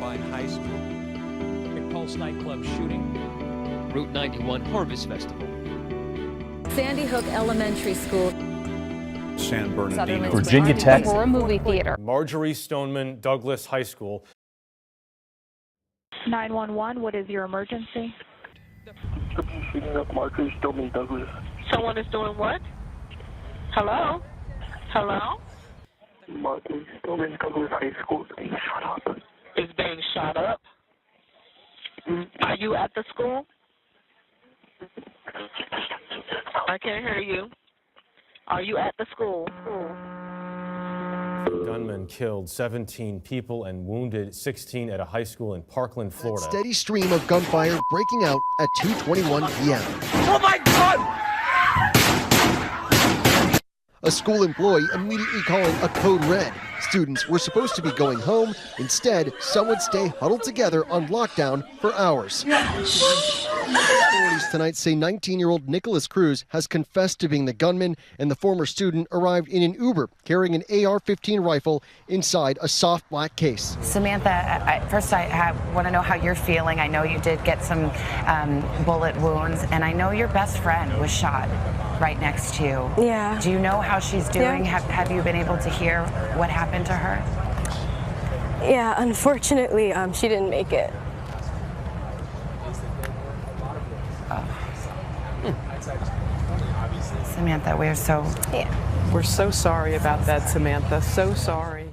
Parkland High School. Pulse nightclub shooting. Route 91 Harvest Festival. Sandy Hook Elementary School. San Bernardino. Virginia Tech. For a movie theater. Marjorie Stoneman Douglas High School. 911, what is your emergency? Shooting up Marjorie Stoneman Douglas. Someone is doing what? Hello? Hello? Marjorie Stoneman Douglas High School is being shot up. Is being shot up? Are you at the school? I can't hear you. Are you at the school? Gunman killed 17 people and wounded 16 at a high school in Parkland, Florida. That steady stream of gunfire breaking out at 2:21 p.m. Oh my God! A school employee immediately calling a code red. Students were supposed to be going home. Instead, some would stay huddled together on lockdown for hours. Authorities tonight say 19-year-old Nicholas Cruz has confessed to being the gunman, and the former student arrived in an Uber carrying an AR-15 rifle inside a soft black case. Samantha, first I want to know how you're feeling. I know you did get some bullet wounds, and I know your best friend was shot right next to you. Yeah. Do you know how she's doing? Yeah. Have you been able to hear what happened to her? Yeah, unfortunately, she didn't make it. Samantha, we're so sorry about that, Samantha. So sorry.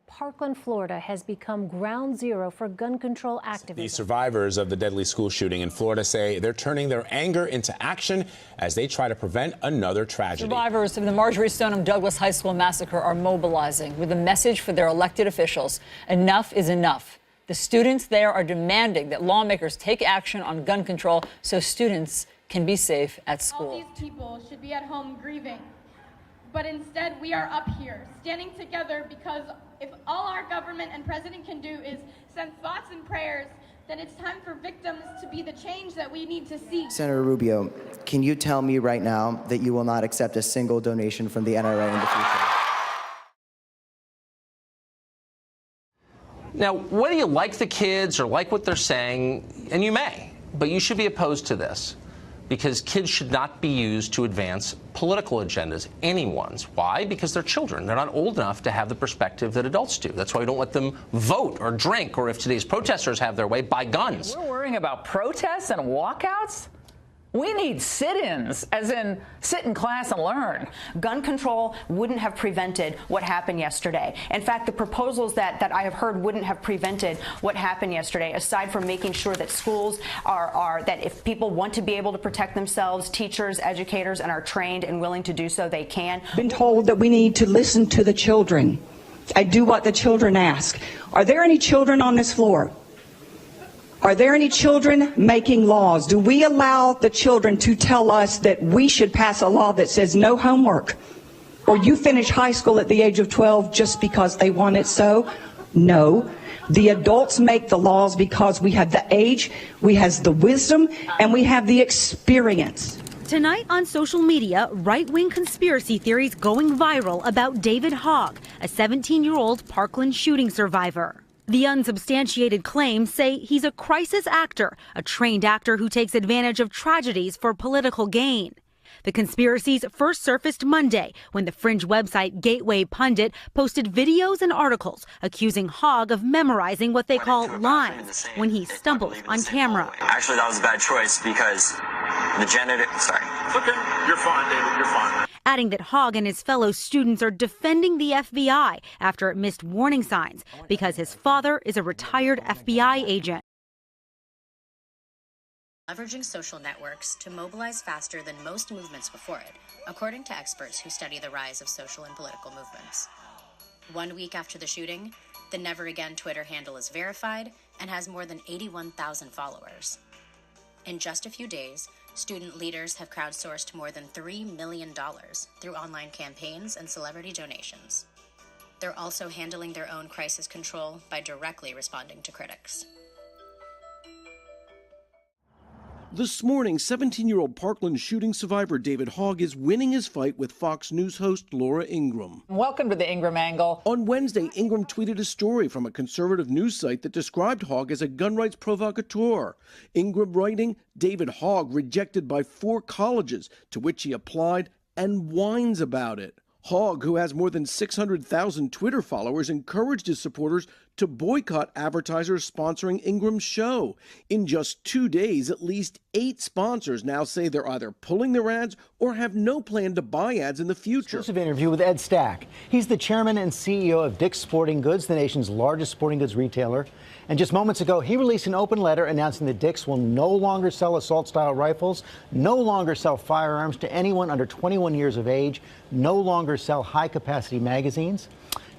Parkland, Florida has become ground zero for gun control activism. The survivors of the deadly school shooting in Florida say they're turning their anger into action as they try to prevent another tragedy. Survivors of the Marjorie Stoneman Douglas High School massacre are mobilizing with a message for their elected officials. Enough is enough. The students there are demanding that lawmakers take action on gun control so students can be safe at school. All these people should be at home grieving, but instead we are up here standing together because if all our government and president can do is send thoughts and prayers, then it's time for victims to be the change that we need to see. Senator Rubio, can you tell me right now that you will not accept a single donation from the NRA in the future? Now, whether you like the kids or like what they're saying, and you may, but you should be opposed to this because kids should not be used to advance political agendas, anyone's. Why? Because they're children. They're not old enough to have the perspective that adults do. That's why we don't let them vote or drink, or if today's protesters have their way, buy guns. We're worrying about protests and walkouts? We need sit-ins, as in sit in class and learn. Gun control wouldn't have prevented what happened yesterday. In fact, the proposals that I have heard wouldn't have prevented what happened yesterday, aside from making sure that schools are that if people want to be able to protect themselves, teachers, educators, and are trained and willing to do so, they can. Been told that we need to listen to the children and do what the children ask. Are there any children on this floor? Are there any children making laws? Do we allow the children to tell us that we should pass a law that says no homework? Or you finish high school at the age of 12 just because they want it so? No. The adults make the laws because we have the age, we have the wisdom, and we have the experience. Tonight on social media, right-wing conspiracy theories going viral about David Hogg, a 17-year-old Parkland shooting survivor. The unsubstantiated claims say he's a crisis actor, a trained actor who takes advantage of tragedies for political gain. The conspiracies first surfaced Monday when the fringe website Gateway Pundit posted videos and articles accusing Hogg of memorizing what they call lines when he stumbles on camera. Actually, that was a bad choice because the janitor... Sorry. Okay, you're fine, David, you're fine. Adding that Hogg and his fellow students are defending the FBI after it missed warning signs because his father is a retired FBI agent. Leveraging social networks to mobilize faster than most movements before it, according to experts who study the rise of social and political movements. 1 week after the shooting, the Never Again Twitter handle is verified and has more than 81,000 followers. In just a few days, student leaders have crowdsourced more than $3 million through online campaigns and celebrity donations. They're also handling their own crisis control by directly responding to critics. This morning, 17-year-old Parkland shooting survivor David Hogg is winning his fight with Fox News host Laura Ingraham. Welcome to the Ingraham Angle. On Wednesday, Ingraham tweeted a story from a conservative news site that described Hogg as a gun rights provocateur. Ingraham writing, David Hogg rejected by 4 colleges to which he applied and whines about it. Hogg, who has more than 600,000 Twitter followers, encouraged his supporters to boycott advertisers sponsoring Ingram's show. In just 2 days, at least 8 sponsors now say they're either pulling their ads or have no plan to buy ads in the future. Exclusive interview with Ed Stack. He's the chairman and CEO of Dick's Sporting Goods, the nation's largest sporting goods retailer. And just moments ago, he released an open letter announcing that Dick's will no longer sell assault-style rifles, no longer sell firearms to anyone under 21 years of age, no longer sell high-capacity magazines.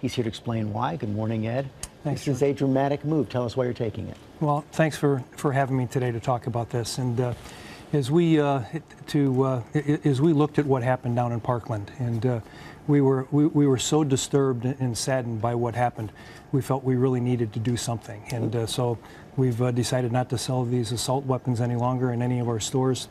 He's here to explain why. Good morning, Ed. Thanks, this is a dramatic move. Tell us why you're taking it. Well, thanks for having me today to talk about this. And as we looked at what happened down in Parkland, and we were so disturbed and saddened by what happened, we felt we really needed to do something. And so we've decided not to sell these assault weapons any longer in any of our stores,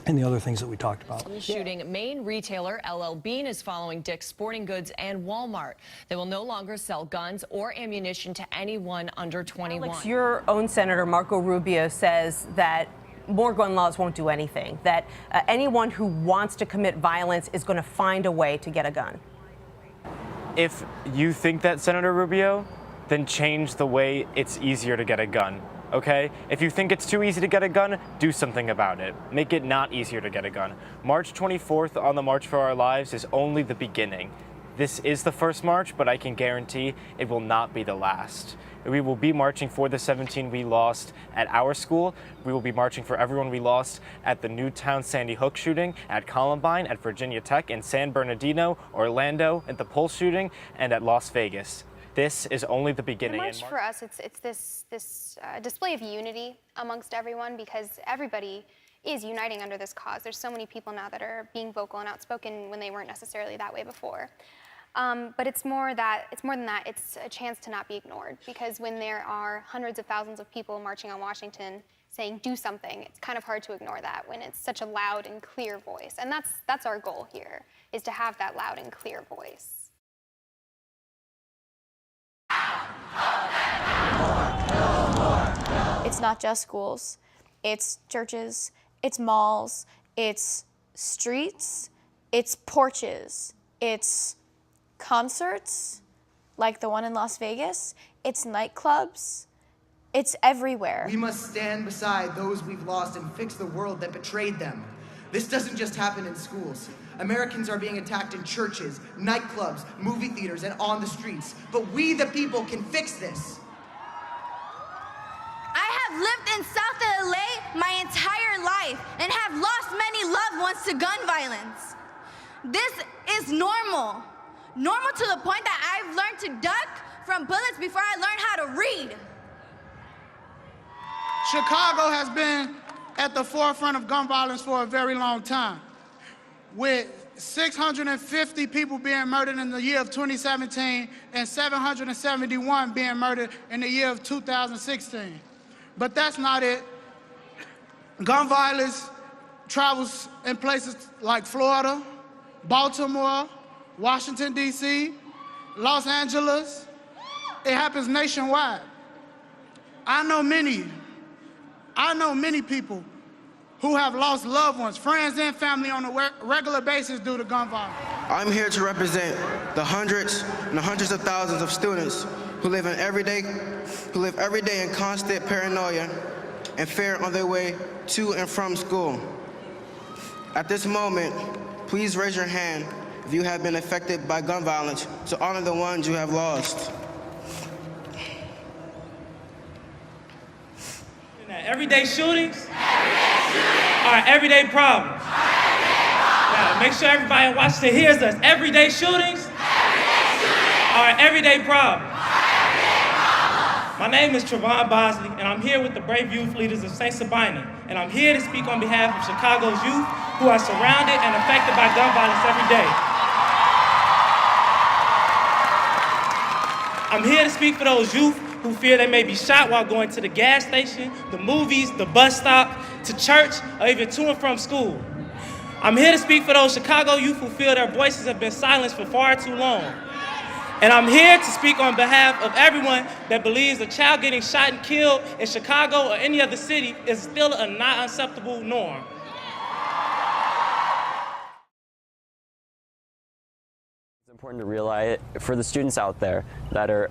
and the other things that we talked about. School shooting, Maine retailer LL Bean is following Dick's Sporting Goods and Walmart. They will no longer sell guns or ammunition to anyone under 21. Alex, your own Senator Marco Rubio says that more gun laws won't do anything, that anyone who wants to commit violence is going to find a way to get a gun. If you think that, Senator Rubio, then change the way it's easier to get a gun. Okay? If you think it's too easy to get a gun, do something about it. Make it not easier to get a gun. March 24th on the March for Our Lives is only the beginning. This is the first march, but I can guarantee it will not be the last. We will be marching for the 17 we lost at our school. We will be marching for everyone we lost at the Newtown Sandy Hook shooting, at Columbine, at Virginia Tech, in San Bernardino, Orlando, at the Pulse shooting, and at Las Vegas. This is only the beginning. The march for us, it's this display of unity amongst everyone, because everybody is uniting under this cause. There's so many people now that are being vocal and outspoken when they weren't necessarily that way before. But it's more than that. It's a chance to not be ignored, because when there are hundreds of thousands of people marching on Washington saying do something, it's kind of hard to ignore that when it's such a loud and clear voice. And that's our goal here, is to have that loud and clear voice. It's not just schools, it's churches, it's malls, it's streets, it's porches, it's concerts like the one in Las Vegas, it's nightclubs, it's everywhere. We must stand beside those we've lost and fix the world that betrayed them. This doesn't just happen in schools. Americans are being attacked in churches, nightclubs, movie theaters, and on the streets. But we, the people, can fix this. I have lived in South LA my entire life and have lost many loved ones to gun violence. This is normal. Normal to the point that I've learned to duck from bullets before I learned how to read. Chicago has been at the forefront of gun violence for a very long time, with 650 people being murdered in the year of 2017 and 771 being murdered in the year of 2016. But that's not it. Gun violence travels in places like Florida, Baltimore, Washington, D.C., Los Angeles. It happens nationwide. I know many people who have lost loved ones, friends and family on a regular basis due to gun violence. I'm here to represent the hundreds and hundreds of thousands of students who live every day in constant paranoia and fear on their way to and from school. At this moment, please raise your hand if you have been affected by gun violence to honor the ones you have lost. Everyday shootings are everyday problems. Now, make sure everybody in Washington hears us. Everyday shootings are everyday problems. My name is Trevon Bosley, and I'm here with the brave youth leaders of St. Sabina, and I'm here to speak on behalf of Chicago's youth who are surrounded and affected by gun violence every day. I'm here to speak for those youth who fear they may be shot while going to the gas station, the movies, the bus stop, to church, or even to and from school. I'm here to speak for those Chicago youth who feel their voices have been silenced for far too long. And I'm here to speak on behalf of everyone that believes a child getting shot and killed in Chicago or any other city is still a not acceptable norm. It's important to realize, for the students out there that are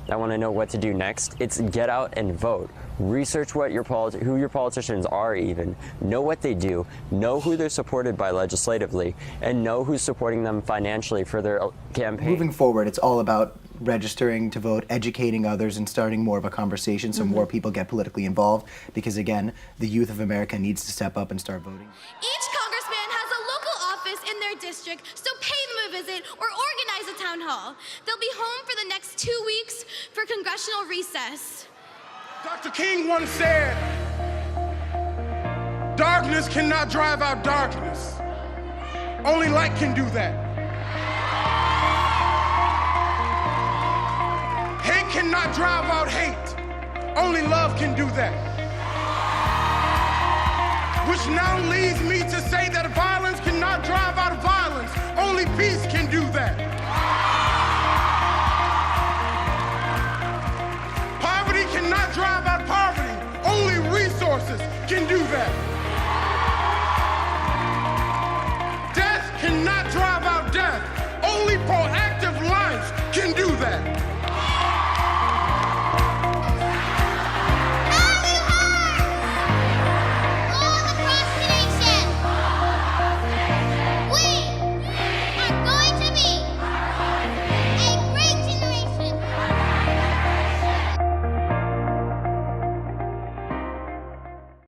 that want to know what to do next, it's get out and vote. Research what who your politicians are even. Know what they do. Know who they're supported by legislatively, and know who's supporting them financially for their campaign. Moving forward, it's all about registering to vote, educating others, and starting more of a conversation so more people get politically involved. Because again, the youth of America needs to step up and start voting. Each congressman has a local office in their district, so pay them a visit or organize a town hall. They'll be home for the next 2 weeks for congressional recess. Dr. King once said, darkness cannot drive out darkness. Only light can do that. Hate cannot drive out hate. Only love can do that. Which now leads me to say that violence cannot drive out violence. Only peace can do that. Poverty cannot drive out poverty. Only resources can do that. Death cannot drive out death. Only proactive life can do that.